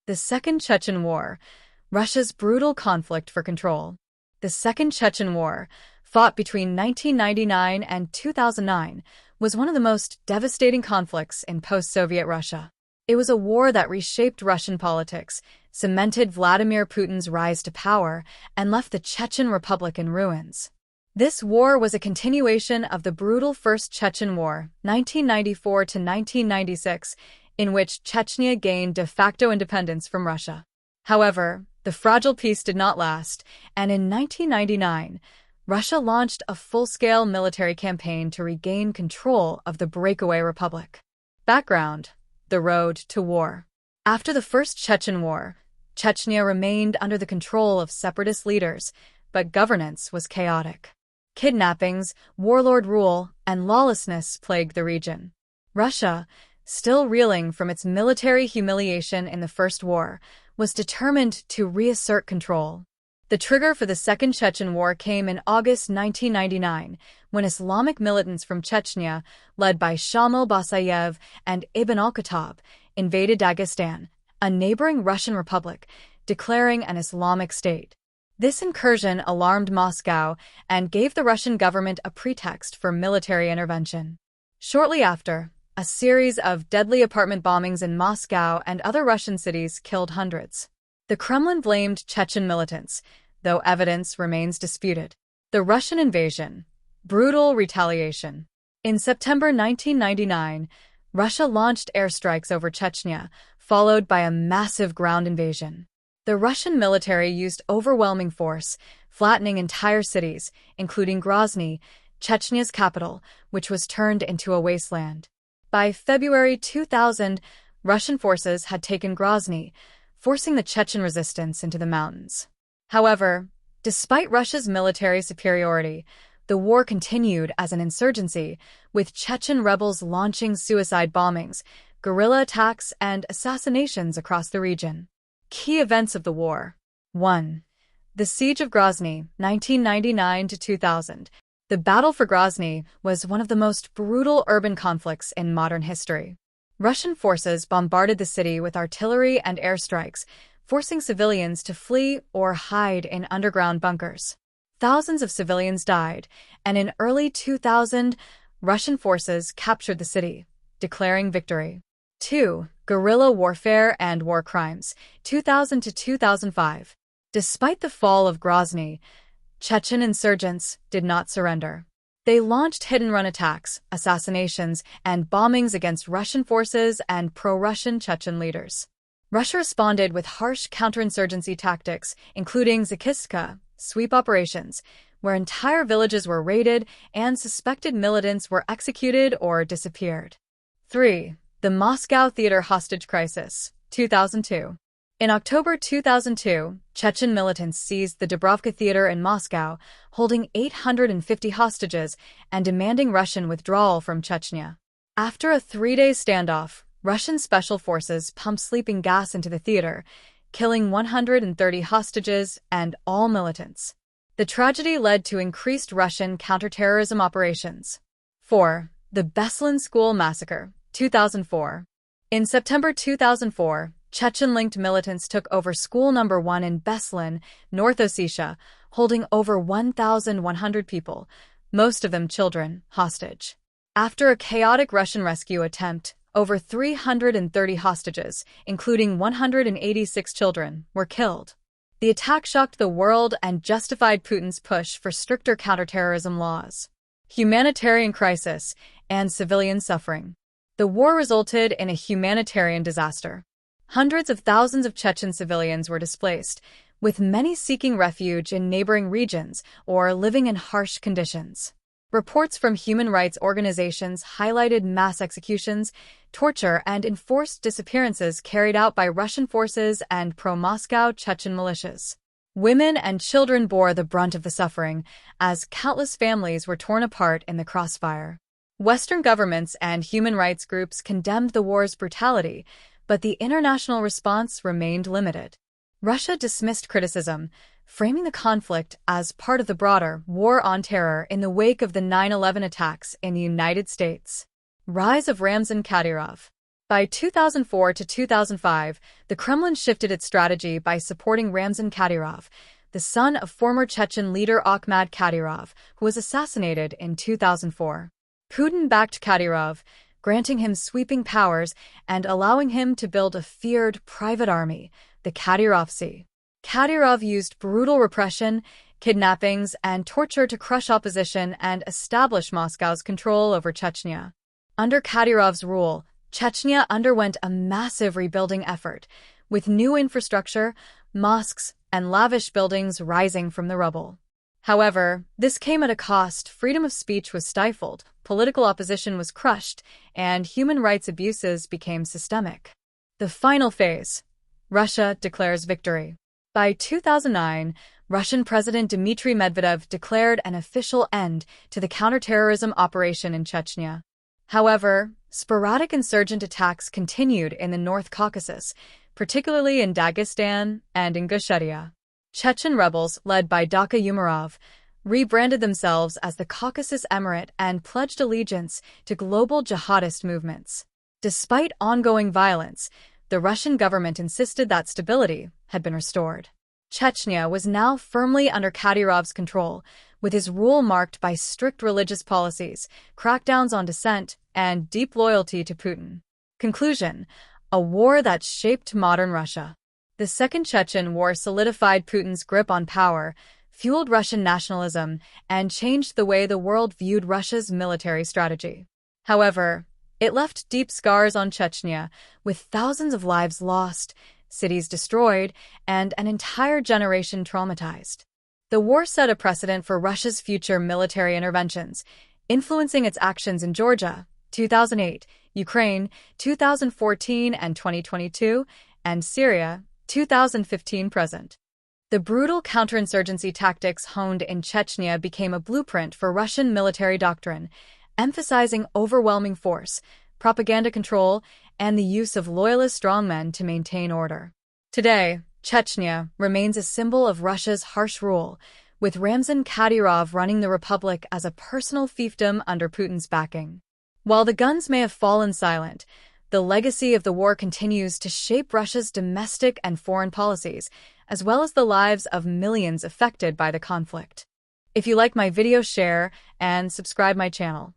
The Second Chechen War, Russia's brutal conflict for control. The Second Chechen War, fought between 1999 and 2009, was one of the most devastating conflicts in post-Soviet Russia. It was a war that reshaped Russian politics, cemented Vladimir Putin's rise to power, and left the Chechen Republic in ruins. This war was a continuation of the brutal First Chechen War, 1994 to 1996, in which Chechnya gained de facto independence from Russia. However, the fragile peace did not last, and in 1999, Russia launched a full-scale military campaign to regain control of the breakaway republic. Background: the road to war. After the First Chechen War, Chechnya remained under the control of separatist leaders, but governance was chaotic. Kidnappings, warlord rule, and lawlessness plagued the region. Russia, still reeling from its military humiliation in the First War, was determined to reassert control. The trigger for the Second Chechen War came in August 1999, when Islamic militants from Chechnya, led by Shamil Basayev and Ibn al-Khattab, invaded Dagestan, a neighboring Russian republic, declaring an Islamic state. This incursion alarmed Moscow and gave the Russian government a pretext for military intervention. Shortly after, a series of deadly apartment bombings in Moscow and other Russian cities killed hundreds. The Kremlin blamed Chechen militants, though evidence remains disputed. The Russian invasion. Brutal retaliation. In September 1999, Russia launched airstrikes over Chechnya, followed by a massive ground invasion. The Russian military used overwhelming force, flattening entire cities, including Grozny, Chechnya's capital, which was turned into a wasteland. By February 2000, Russian forces had taken Grozny, forcing the Chechen resistance into the mountains. However, despite Russia's military superiority, the war continued as an insurgency, with Chechen rebels launching suicide bombings, guerrilla attacks, and assassinations across the region. Key events of the war. 1. The Siege of Grozny, 1999 to 2000. The battle for Grozny was one of the most brutal urban conflicts in modern history. Russian forces bombarded the city with artillery and airstrikes, forcing civilians to flee or hide in underground bunkers. Thousands of civilians died, and in early 2000, Russian forces captured the city, declaring victory. 2. Guerrilla warfare and war crimes, 2000 to 2005. Despite the fall of Grozny, Chechen insurgents did not surrender. They launched hit-and-run attacks, assassinations, and bombings against Russian forces and pro-Russian Chechen leaders. Russia responded with harsh counterinsurgency tactics, including Zykistka, sweep operations, where entire villages were raided and suspected militants were executed or disappeared. 3. The Moscow Theater hostage crisis, 2002. In October 2002, Chechen militants seized the Dubrovka Theater in Moscow, holding 850 hostages and demanding Russian withdrawal from Chechnya. After a 3-day standoff, Russian special forces pumped sleeping gas into the theater, killing 130 hostages and all militants. The tragedy led to increased Russian counterterrorism operations. 4. The Beslan school massacre, 2004. In September 2004, Chechen-linked militants took over School No. 1 in Beslan, North Ossetia, holding over 1,100 people, most of them children, hostage. After a chaotic Russian rescue attempt, over 330 hostages, including 186 children, were killed. The attack shocked the world and justified Putin's push for stricter counterterrorism laws. Humanitarian crisis and civilian suffering. The war resulted in a humanitarian disaster. Hundreds of thousands of Chechen civilians were displaced, with many seeking refuge in neighboring regions or living in harsh conditions. Reports from human rights organizations highlighted mass executions, torture, and enforced disappearances carried out by Russian forces and pro-Moscow Chechen militias. Women and children bore the brunt of the suffering, as countless families were torn apart in the crossfire. Western governments and human rights groups condemned the war's brutality, but the international response remained limited. Russia dismissed criticism, framing the conflict as part of the broader war on terror in the wake of the 9/11 attacks in the United States. Rise of Ramzan Kadyrov. By 2004 to 2005, the Kremlin shifted its strategy by supporting Ramzan Kadyrov, the son of former Chechen leader Akhmad Kadyrov, who was assassinated in 2004. Putin backed Kadyrov, granting him sweeping powers and allowing him to build a feared private army, the Kadyrovtsi. Kadyrov used brutal repression, kidnappings, and torture to crush opposition and establish Moscow's control over Chechnya. Under Kadyrov's rule, Chechnya underwent a massive rebuilding effort, with new infrastructure, mosques, and lavish buildings rising from the rubble. However, this came at a cost. Freedom of speech was stifled, political opposition was crushed, and human rights abuses became systemic. The final phase. Russia declares victory. By 2009, Russian President Dmitry Medvedev declared an official end to the counterterrorism operation in Chechnya. However, sporadic insurgent attacks continued in the North Caucasus, particularly in Dagestan and Ingushetia. Chechen rebels, led by Daka Umarov, rebranded themselves as the Caucasus Emirate and pledged allegiance to global jihadist movements. Despite ongoing violence, the Russian government insisted that stability had been restored. Chechnya was now firmly under Kadyrov's control, with his rule marked by strict religious policies, crackdowns on dissent, and deep loyalty to Putin. Conclusion: a war that shaped modern Russia. The Second Chechen War solidified Putin's grip on power, fueled Russian nationalism, and changed the way the world viewed Russia's military strategy. However, it left deep scars on Chechnya, with thousands of lives lost, cities destroyed, and an entire generation traumatized. The war set a precedent for Russia's future military interventions, influencing its actions in Georgia, 2008, Ukraine, 2014 and 2022, and Syria, 2015-present. The brutal counterinsurgency tactics honed in Chechnya became a blueprint for Russian military doctrine, emphasizing overwhelming force, propaganda control, and the use of loyalist strongmen to maintain order. Today, Chechnya remains a symbol of Russia's harsh rule, with Ramzan Kadyrov running the republic as a personal fiefdom under Putin's backing. While the guns may have fallen silent, the legacy of the war continues to shape Russia's domestic and foreign policies, as well as the lives of millions affected by the conflict. If you like my video, share and subscribe my channel.